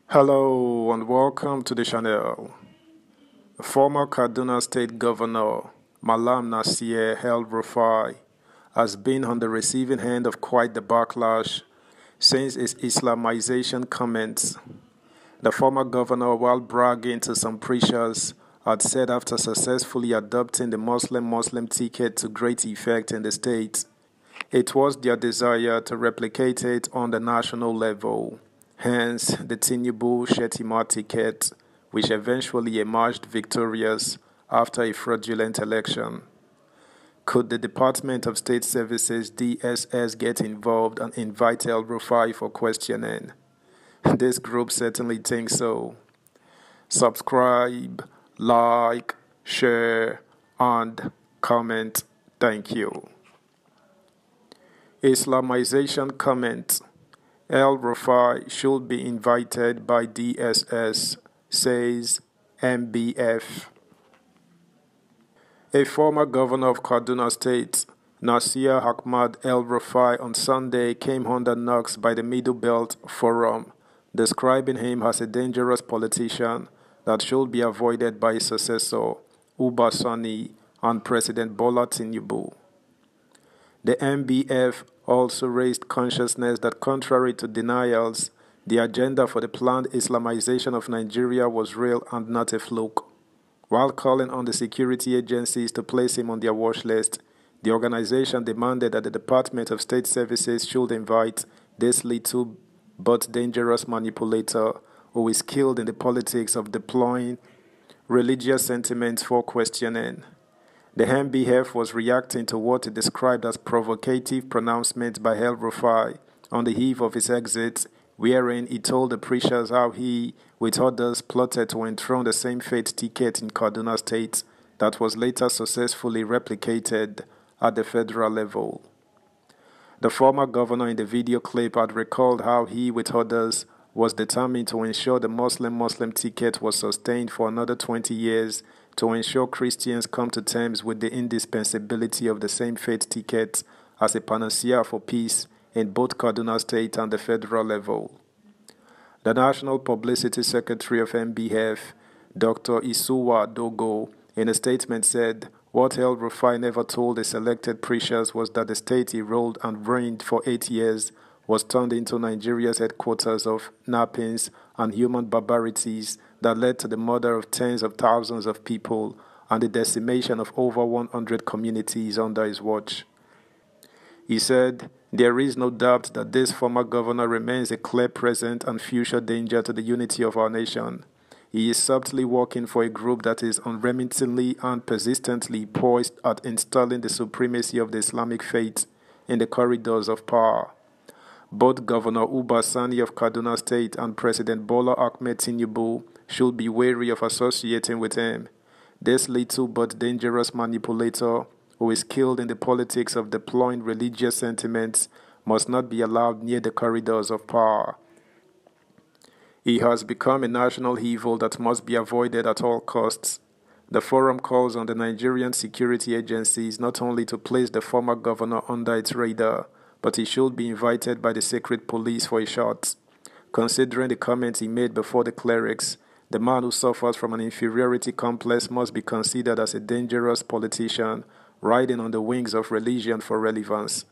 Hello and welcome to the channel. Former Kaduna State Governor Malam Nasir El-Rufai has been on the receiving end of quite the backlash since his Islamization comments. The former governor, while bragging to some preachers, had said after successfully adopting the Muslim ticket to great effect in the state, it was their desire to replicate it on the national level. Hence, the Tinubu-Shettima ticket, which eventually emerged victorious after a fraudulent election. Could the Department of State Services DSS get involved and invite El-Rufai for questioning? This group certainly thinks so. Subscribe, like, share, and comment. Thank you. Islamization comment. El-Rufai should be invited by DSS, says MBF. A former governor of Kaduna State, Nasir Ahmad El-Rufai, on Sunday came under knocks by the Middle Belt Forum, describing him as a dangerous politician that should be avoided by his successor, Uba Sani, and President Bola Tinubu. The MBF also raised consciousness that contrary to denials, the agenda for the planned Islamization of Nigeria was real and not a fluke. While calling on the security agencies to place him on their watch list, the organization demanded that the Department of State Services should invite this little but dangerous manipulator who is skilled in the politics of deploying religious sentiments for questioning. The MBF was reacting to what it described as provocative pronouncements by El-Rufai on the eve of his exit, wherein he told the preachers how he, with others, plotted to enthrone the same faith ticket in Kaduna State that was later successfully replicated at the federal level. The former governor in the video clip had recalled how he, with others, was determined to ensure the Muslim ticket was sustained for another 20 years to ensure Christians come to terms with the indispensability of the same faith ticket as a panacea for peace in both Kaduna State and the federal level. The National Publicity Secretary of MBF, Dr. Isuwa Dogo, in a statement said, what El-Rufai never told the selected preachers was that the state he ruled and reigned for 8 years was turned into Nigeria's headquarters of nappings and human barbarities that led to the murder of tens of thousands of people and the decimation of over 100 communities under his watch. He said, there is no doubt that this former governor remains a clear present and future danger to the unity of our nation. He is subtly working for a group that is unremittingly and persistently poised at installing the supremacy of the Islamic faith in the corridors of power. Both Governor Uba Sani of Kaduna State and President Bola Ahmed Tinubu should be wary of associating with him. This little but dangerous manipulator, who is skilled in the politics of deploying religious sentiments, must not be allowed near the corridors of power. He has become a national evil that must be avoided at all costs. The forum calls on the Nigerian security agencies not only to place the former governor under its radar, but he should be invited by the secret police for a shot. Considering the comments he made before the clerics, the man who suffers from an inferiority complex must be considered as a dangerous politician riding on the wings of religion for relevance.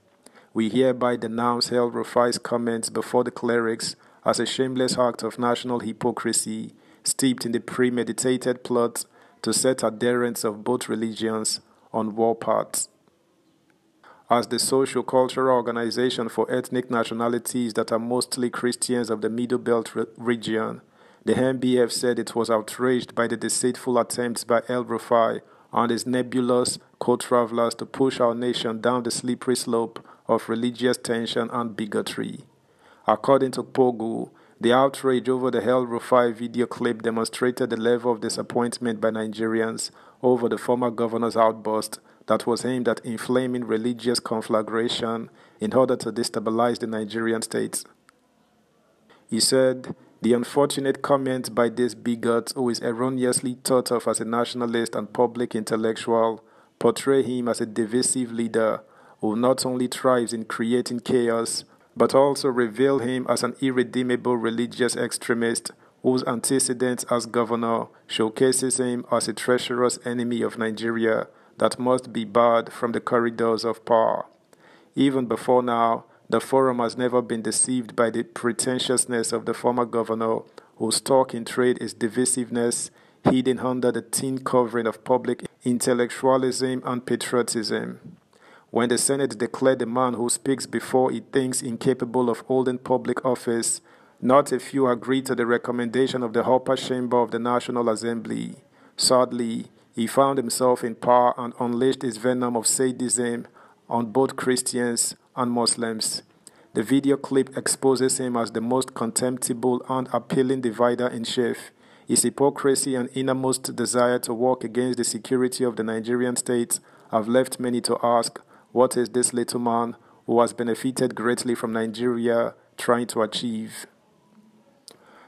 We hereby denounce El-Rufai's comments before the clerics as a shameless act of national hypocrisy, steeped in the premeditated plot to set adherents of both religions on warpaths. As the socio-cultural organization for ethnic nationalities that are mostly Christians of the Middle Belt region, the MBF said it was outraged by the deceitful attempts by El-Rufai and his nebulous co-travelers to push our nation down the slippery slope of religious tension and bigotry. According to Pogu, the outrage over the El-Rufai video clip demonstrated the level of disappointment by Nigerians over the former governor's outburst that was aimed at inflaming religious conflagration in order to destabilize the Nigerian state. He said, the unfortunate comment by this bigot, who is erroneously thought of as a nationalist and public intellectual, portray him as a divisive leader who not only thrives in creating chaos, but also reveal him as an irredeemable religious extremist whose antecedents as governor showcases him as a treacherous enemy of Nigeria that must be barred from the corridors of power. Even before now, the forum has never been deceived by the pretentiousness of the former governor, whose stock in trade is divisiveness, hidden under the thin covering of public intellectualism and patriotism. When the Senate declared the man who speaks before he thinks incapable of holding public office, not a few agreed to the recommendation of the upper chamber of the National Assembly. Sadly, he found himself in power and unleashed his venom of sadism on both Christians and Muslims. The video clip exposes him as the most contemptible and appealing divider in chief. His hypocrisy and innermost desire to work against the security of the Nigerian state have left many to ask, what is this little man who has benefited greatly from Nigeria trying to achieve?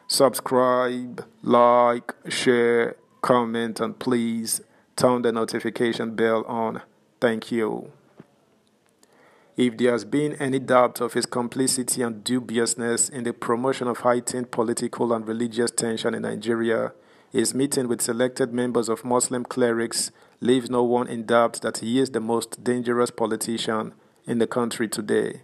Subscribe, like, share, comment, and please turn the notification bell on. Thank you. If there has been any doubt of his complicity and dubiousness in the promotion of heightened political and religious tension in Nigeria, his meeting with selected members of Muslim clerics leaves no one in doubt that he is the most dangerous politician in the country today.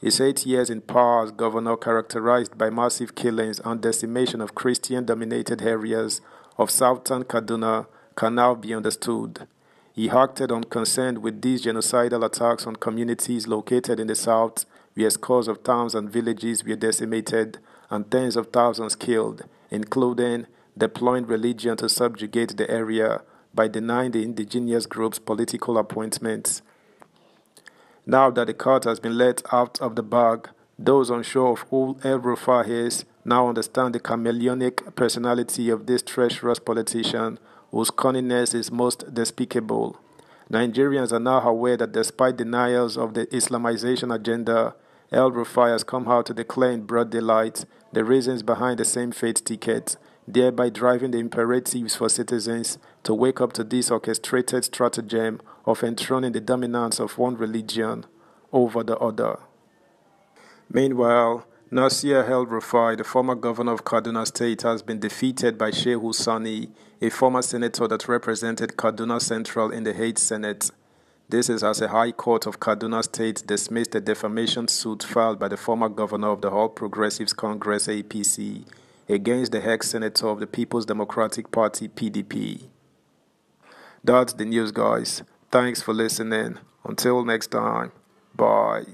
His 8 years in power as governor, characterized by massive killings and decimation of Christian-dominated areas of southern Kaduna, can now be understood. He acted unconcerned with these genocidal attacks on communities located in the south, where scores of towns and villages were decimated and tens of thousands killed, including deploying religion to subjugate the area by denying the indigenous groups political appointments. Now that the cat has been let out of the bag, those unsure of who El Rufai is now understand the chameleonic personality of this treacherous politician whose cunningness is most despicable. Nigerians are now aware that despite denials of the Islamization agenda, El Rufai has come out to declare in broad daylight the reasons behind the same faith ticket, thereby driving the imperatives for citizens to wake up to this orchestrated stratagem of enthroning the dominance of one religion over the other. Meanwhile, Nasir El-Rufai, the former governor of Kaduna State, has been defeated by Shehu Sani, a former senator that represented Kaduna Central in the 8th Senate. This is as the High Court of Kaduna State dismissed the defamation suit filed by the former governor of the All Progressives Congress APC against the ex-senator of the People's Democratic Party PDP. That's the news, guys. Thanks for listening. Until next time, bye.